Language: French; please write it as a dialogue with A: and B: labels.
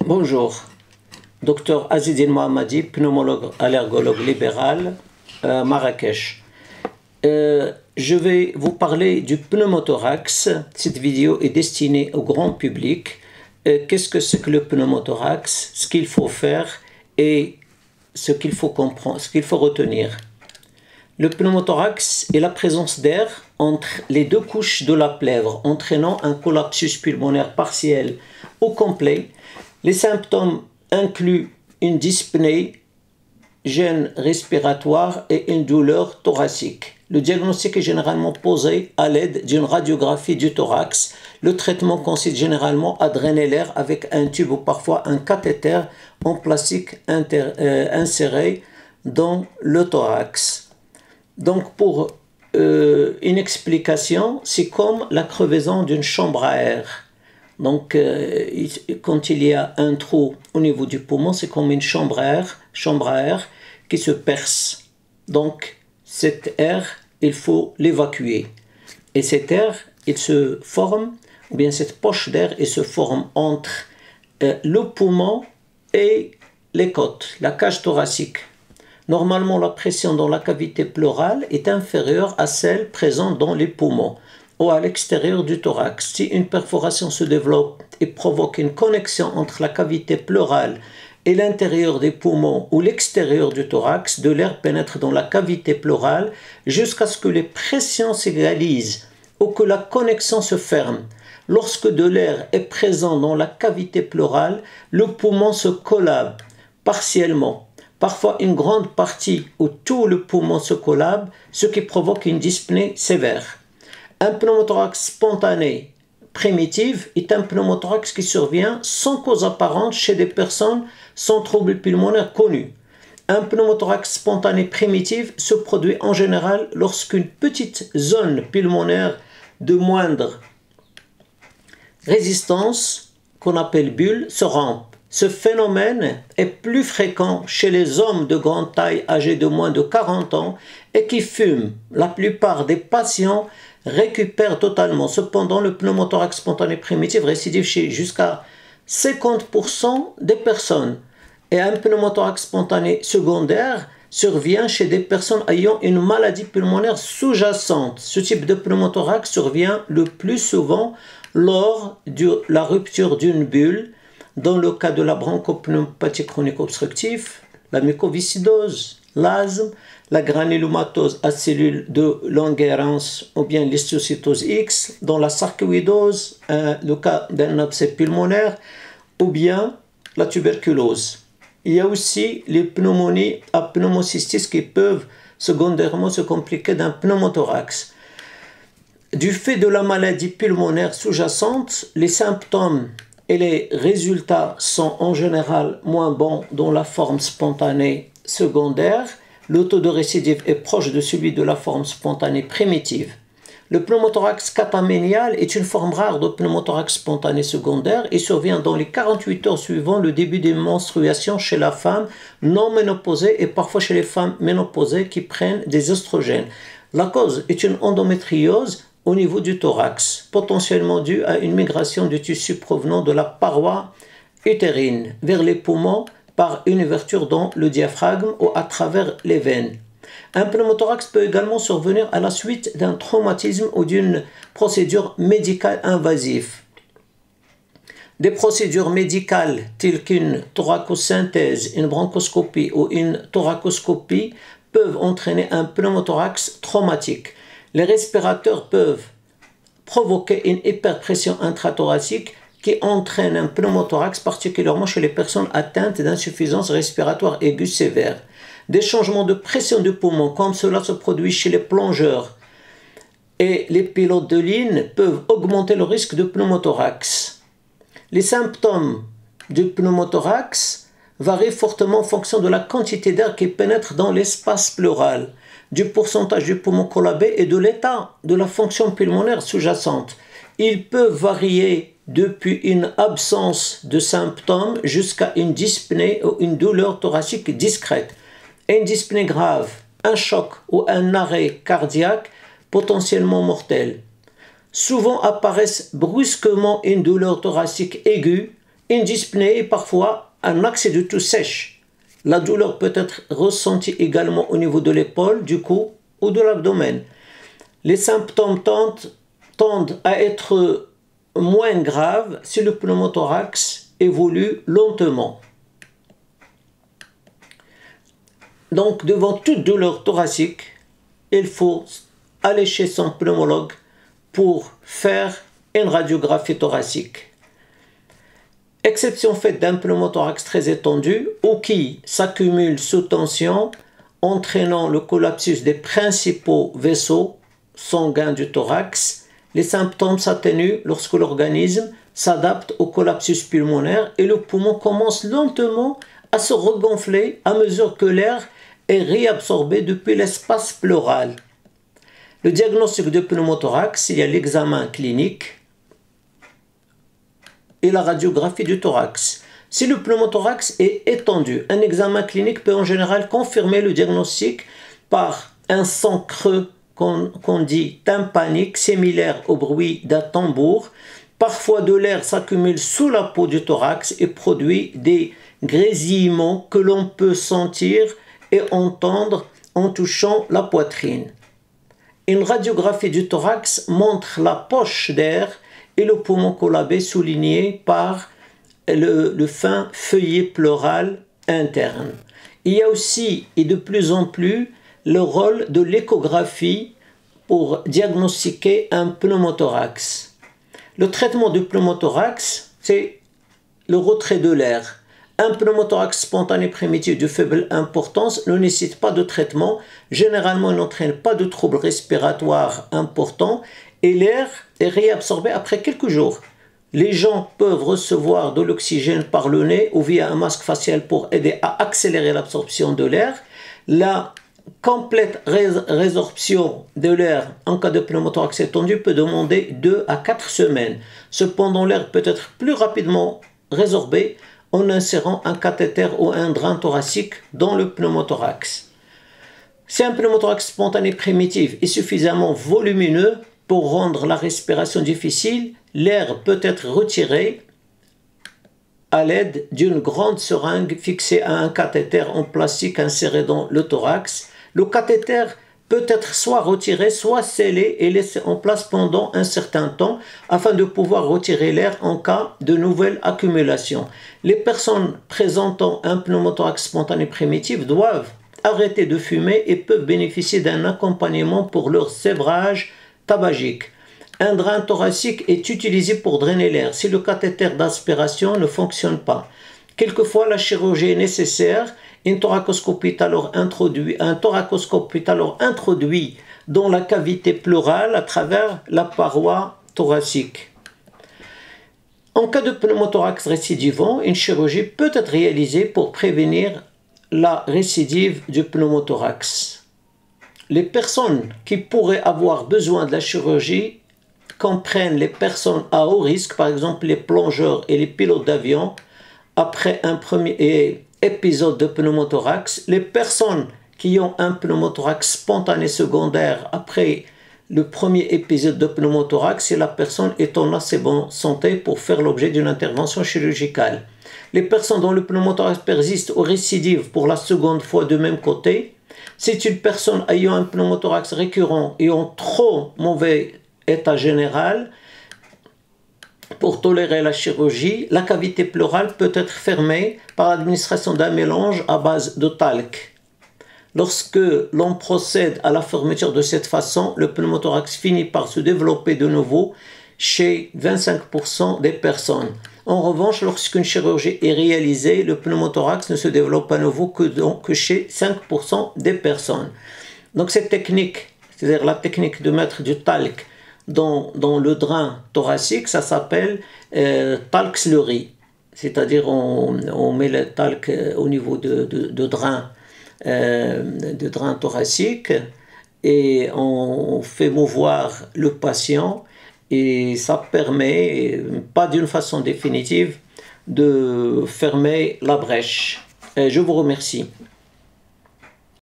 A: Bonjour, docteur Azidine Mohammadi, pneumologue allergologue libéral, Marrakech. Je vais vous parler du pneumothorax. Cette vidéo est destinée au grand public. Qu'est-ce que c'est que le pneumothorax, ce qu'il faut faire et ce qu'il faut comprendre, ce qu'il faut retenir. Le pneumothorax est la présence d'air entre les deux couches de la plèvre, entraînant un collapsus pulmonaire partiel ou complet. Les symptômes incluent une dyspnée, gêne respiratoire et une douleur thoracique. Le diagnostic est généralement posé à l'aide d'une radiographie du thorax. Le traitement consiste généralement à drainer l'air avec un tube ou parfois un cathéter en plastique inséré dans le thorax. Donc pour une explication, c'est comme la crevaison d'une chambre à air. Donc quand il y a un trou au niveau du poumon, c'est comme une chambre à air qui se perce. Donc cet air, il faut l'évacuer. Et cet air, il se forme, ou bien cette poche d'air, il se forme entre le poumon et les côtes, la cage thoracique. Normalement, la pression dans la cavité pleurale est inférieure à celle présente dans les poumons ou à l'extérieur du thorax. Si une perforation se développe et provoque une connexion entre la cavité pleurale et l'intérieur des poumons ou l'extérieur du thorax, de l'air pénètre dans la cavité pleurale jusqu'à ce que les pressions s'égalisent ou que la connexion se ferme. Lorsque de l'air est présent dans la cavité pleurale, le poumon se collabe partiellement. Parfois une grande partie ou tout le poumon se collabe, ce qui provoque une dyspnée sévère. Un pneumothorax spontané primitif est un pneumothorax qui survient sans cause apparente chez des personnes sans troubles pulmonaires connus. Un pneumothorax spontané primitif se produit en général lorsqu'une petite zone pulmonaire de moindre résistance, qu'on appelle bulle, se remplit. Ce phénomène est plus fréquent chez les hommes de grande taille âgés de moins de 40 ans et qui fument. La plupart des patients récupèrent totalement. Cependant, le pneumothorax spontané primitif récidive chez jusqu'à 50% des personnes. Et un pneumothorax spontané secondaire survient chez des personnes ayant une maladie pulmonaire sous-jacente. Ce type de pneumothorax survient le plus souvent lors de la rupture d'une bulle, dans le cas de la bronchopneumopathie chronique obstructive, la mucoviscidose, l'asthme, la granulomatose à cellules de Langerhans ou bien l'histiocytose X, dans la sarcoïdose, le cas d'un abcès pulmonaire, ou bien la tuberculose. Il y a aussi les pneumonies à pneumocystis qui peuvent secondairement se compliquer d'un pneumothorax. Du fait de la maladie pulmonaire sous-jacente, les symptômes et les résultats sont en général moins bons dans la forme spontanée secondaire. Le taux de récidive est proche de celui de la forme spontanée primitive. Le pneumothorax cataménial est une forme rare de pneumothorax spontané secondaire et survient dans les 48 heures suivant le début des menstruations chez la femme non ménopausée et parfois chez les femmes ménopausées qui prennent des oestrogènes. La cause est une endométriose au niveau du thorax, potentiellement due à une migration du tissu provenant de la paroi utérine vers les poumons par une ouverture dans le diaphragme ou à travers les veines. Un pneumothorax peut également survenir à la suite d'un traumatisme ou d'une procédure médicale invasive. Des procédures médicales telles qu'une thoracosynthèse, une bronchoscopie ou une thoracoscopie peuvent entraîner un pneumothorax traumatique. Les respirateurs peuvent provoquer une hyperpression intrathoracique qui entraîne un pneumothorax, particulièrement chez les personnes atteintes d'insuffisance respiratoire aiguë sévère. Des changements de pression du poumon, comme cela se produit chez les plongeurs et les pilotes de ligne, peuvent augmenter le risque de pneumothorax. Les symptômes du pneumothorax varient fortement en fonction de la quantité d'air qui pénètre dans l'espace pleural, du pourcentage du poumon collabé et de l'état de la fonction pulmonaire sous-jacente. Ils peuvent varier depuis une absence de symptômes jusqu'à une dyspnée ou une douleur thoracique discrète. Une dyspnée grave, un choc ou un arrêt cardiaque potentiellement mortel. Souvent apparaissent brusquement une douleur thoracique aiguë, une dyspnée et parfois un accès de toux sèche. La douleur peut être ressentie également au niveau de l'épaule, du cou ou de l'abdomen. Les symptômes tendent à être moins graves si le pneumothorax évolue lentement. Donc, devant toute douleur thoracique, il faut aller chez son pneumologue pour faire une radiographie thoracique. Exception faite d'un pneumothorax très étendu ou qui s'accumule sous tension, entraînant le collapsus des principaux vaisseaux sanguins du thorax, les symptômes s'atténuent lorsque l'organisme s'adapte au collapsus pulmonaire et le poumon commence lentement à se regonfler à mesure que l'air est réabsorbé depuis l'espace pleural. Le diagnostic de pneumothorax, il y a l'examen clinique et la radiographie du thorax. Si le pneumothorax est étendu, un examen clinique peut en général confirmer le diagnostic par un son creux qu'on dit tympanique, similaire au bruit d'un tambour. Parfois de l'air s'accumule sous la peau du thorax et produit des grésillements que l'on peut sentir et entendre en touchant la poitrine. Une radiographie du thorax montre la poche d'air et le poumon collabé souligné par le fin feuillet pleural interne. Il y a aussi et de plus en plus le rôle de l'échographie pour diagnostiquer un pneumothorax. Le traitement du pneumothorax, c'est le retrait de l'air. Un pneumothorax spontané primitif de faible importance ne nécessite pas de traitement, généralement il n'entraîne pas de troubles respiratoires importants et l'air est réabsorbé après quelques jours. Les gens peuvent recevoir de l'oxygène par le nez ou via un masque facial pour aider à accélérer l'absorption de l'air. La complète résorption de l'air en cas de pneumothorax étendu peut demander 2 à 4 semaines. Cependant, l'air peut être plus rapidement résorbé en insérant un cathéter ou un drain thoracique dans le pneumothorax. Si un pneumothorax spontané primitif est suffisamment volumineux pour rendre la respiration difficile, l'air peut être retiré à l'aide d'une grande seringue fixée à un cathéter en plastique inséré dans le thorax. Le cathéter peut être soit retiré, soit scellé et laissé en place pendant un certain temps afin de pouvoir retirer l'air en cas de nouvelle accumulation. Les personnes présentant un pneumothorax spontané primitif doivent arrêter de fumer et peuvent bénéficier d'un accompagnement pour leur sévrage tabagique. Un drain thoracique est utilisé pour drainer l'air si le cathéter d'aspiration ne fonctionne pas. Quelquefois, la chirurgie est nécessaire. Un thoracoscope est alors introduit dans la cavité pleurale à travers la paroi thoracique. En cas de pneumothorax récidivant, une chirurgie peut être réalisée pour prévenir la récidive du pneumothorax. Les personnes qui pourraient avoir besoin de la chirurgie comprennent les personnes à haut risque, par exemple les plongeurs et les pilotes d'avion, après un premier épisode de pneumothorax, les personnes qui ont un pneumothorax spontané secondaire après le premier épisode de pneumothorax et la personne est en assez bonne santé pour faire l'objet d'une intervention chirurgicale. Les personnes dont le pneumothorax persiste ou récidive pour la seconde fois de même côté, c'est une personne ayant un pneumothorax récurrent et en trop mauvais état général pour tolérer la chirurgie. La cavité pleurale peut être fermée par l'administration d'un mélange à base de talc. Lorsque l'on procède à la fermeture de cette façon, le pneumothorax finit par se développer de nouveau chez 25% des personnes. En revanche, lorsqu'une chirurgie est réalisée, le pneumothorax ne se développe à nouveau que chez 5% des personnes. Donc cette technique, c'est-à-dire la technique de mettre du talc dans le drain thoracique, ça s'appelle talc slurry. C'est-à-dire on met le talc au niveau de drain thoracique et on fait mouvoir le patient et ça permet, pas d'une façon définitive, de fermer la brèche. Je vous remercie.